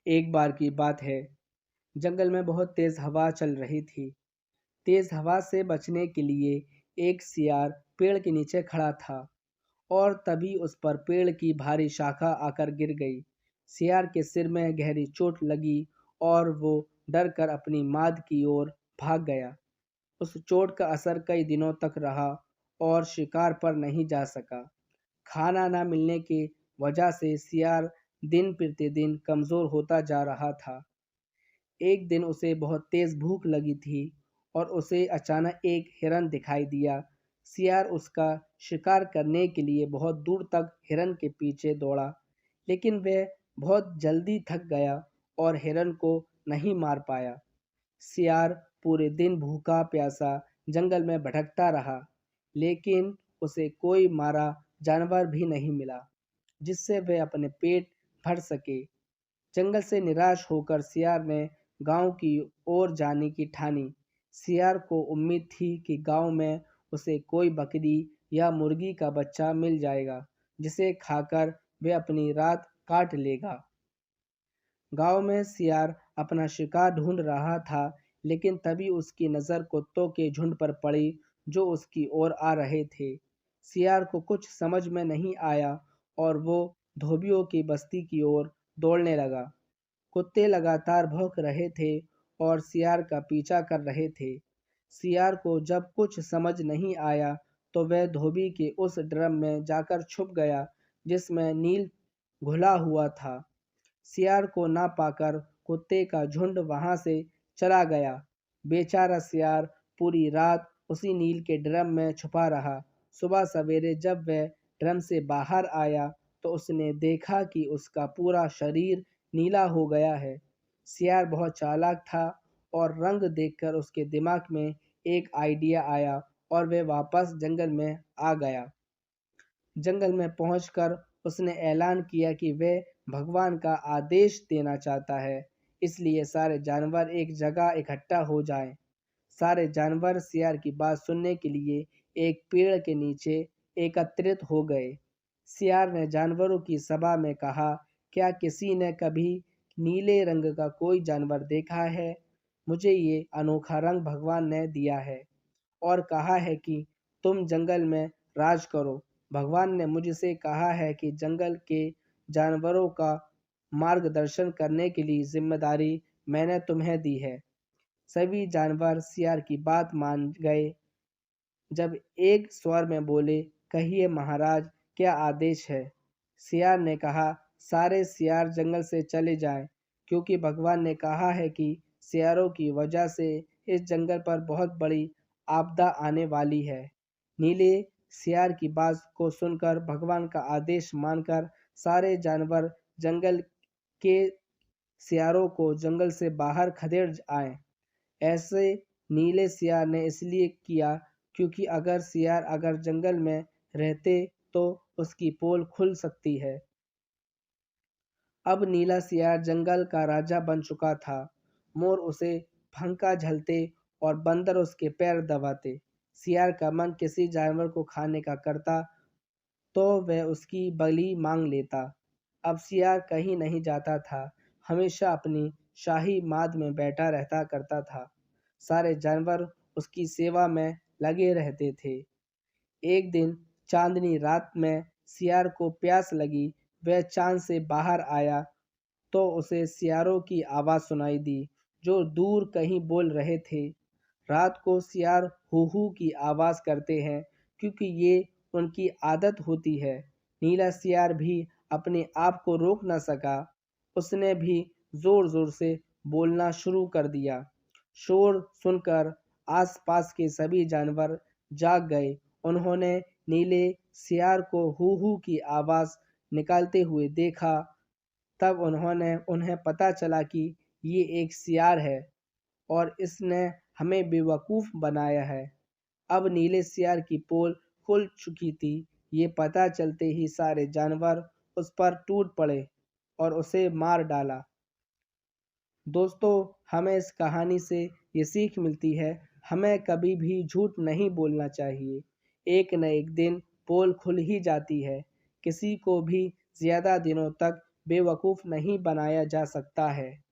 एक बार की बात है, जंगल में बहुत तेज हवा चल रही थी। तेज हवा से बचने के लिए एक सियार पेड़ के नीचे खड़ा था और तभी उस पर पेड़ की भारी शाखा आकर गिर गई। सियार के सिर में गहरी चोट लगी और वो डर कर अपनी माद की ओर भाग गया। उस चोट का असर कई दिनों तक रहा और शिकार पर नहीं जा सका। खाना न मिलने की वजह से सियार दिन प्रतिदिन कमज़ोर होता जा रहा था। एक दिन उसे बहुत तेज़ भूख लगी थी और उसे अचानक एक हिरन दिखाई दिया। सियार उसका शिकार करने के लिए बहुत दूर तक हिरन के पीछे दौड़ा, लेकिन वह बहुत जल्दी थक गया और हिरन को नहीं मार पाया। सियार पूरे दिन भूखा प्यासा जंगल में भटकता रहा, लेकिन उसे कोई मारा जानवर भी नहीं मिला जिससे वह अपने पेट भर सके। जंगल से निराश होकर सियार ने गांव की ओर जाने की ठानी। सियार को उम्मीद थी कि गांव में उसे कोई बकरी या मुर्गी का बच्चा मिल जाएगा, जिसे खाकर वह अपनी रात काट लेगा। गांव में सियार अपना शिकार ढूंढ रहा था, लेकिन तभी उसकी नज़र कुत्तों के झुंड पर पड़ी जो उसकी ओर आ रहे थे। सियार को कुछ समझ में नहीं आया और वो धोबियों की बस्ती की ओर दौड़ने लगा। कुत्ते लगातार भौंक रहे थे और सियार का पीछा कर रहे थे। सियार को जब कुछ समझ नहीं आया तो वह धोबी के उस ड्रम में जाकर छुप गया जिसमें नील घुला हुआ था। सियार को ना पाकर कुत्ते का झुंड वहां से चला गया। बेचारा सियार पूरी रात उसी नील के ड्रम में छुपा रहा। सुबह सवेरे जब वह ड्रम से बाहर आया तो उसने देखा कि उसका पूरा शरीर नीला हो गया है। सियार बहुत चालाक था और रंग देखकर उसके दिमाग में एक आइडिया आया और वह वापस जंगल में आ गया। जंगल में पहुंचकर उसने ऐलान किया कि वह भगवान का आदेश देना चाहता है, इसलिए सारे जानवर एक जगह इकट्ठा हो जाएं। सारे जानवर सियार की बात सुनने के लिए एक पेड़ के नीचे एकत्रित हो गए। सियार ने जानवरों की सभा में कहा, क्या किसी ने कभी नीले रंग का कोई जानवर देखा है? मुझे ये अनोखा रंग भगवान ने दिया है और कहा है कि तुम जंगल में राज करो। भगवान ने मुझसे कहा है कि जंगल के जानवरों का मार्गदर्शन करने के लिए जिम्मेदारी मैंने तुम्हें दी है। सभी जानवर सियार की बात मान गए। जब एक स्वर में बोले, कहिए महाराज, क्या आदेश है? सियार ने कहा, सारे सियार जंगल से चले जाएं, क्योंकि भगवान ने कहा है कि सियारों की वजह से इस जंगल पर बहुत बड़ी आपदा आने वाली है। नीले सियार की बात को सुनकर भगवान का आदेश मानकर सारे जानवर जंगल के सियारों को जंगल से बाहर खदेड़ आए। ऐसे नीले सियार ने इसलिए किया क्योंकि अगर जंगल में रहते तो उसकी पोल खुल सकती है। अब नीला सियार जंगल का राजा बन चुका था। मोर उसे पंखा झलते और बंदर उसके पैर दबाते। सियार का मन किसी जानवर को खाने का करता तो वह उसकी बलि मांग लेता। अब सियार कहीं नहीं जाता था, हमेशा अपनी शाही माद में बैठा रहता करता था। सारे जानवर उसकी सेवा में लगे रहते थे। एक दिन चांदनी रात में सियार को प्यास लगी। वह चांद से बाहर आया तो उसे सियारों की आवाज़ सुनाई दी जो दूर कहीं बोल रहे थे। रात को सियार हू हू की आवाज़ करते हैं क्योंकि ये उनकी आदत होती है। नीला सियार भी अपने आप को रोक न सका। उसने भी ज़ोर ज़ोर से बोलना शुरू कर दिया। शोर सुनकर आसपास के सभी जानवर जाग गए। उन्होंने नीले सियार को हू हू की आवाज़ निकालते हुए देखा। तब उन्हें पता चला कि ये एक सियार है और इसने हमें बेवकूफ़ बनाया है। अब नीले सियार की पोल खुल चुकी थी। ये पता चलते ही सारे जानवर उस पर टूट पड़े और उसे मार डाला। दोस्तों, हमें इस कहानी से ये सीख मिलती है, हमें कभी भी झूठ नहीं बोलना चाहिए। एक न एक दिन पोल खुल ही जाती है। किसी को भी ज़्यादा दिनों तक बेवकूफ़ नहीं बनाया जा सकता है।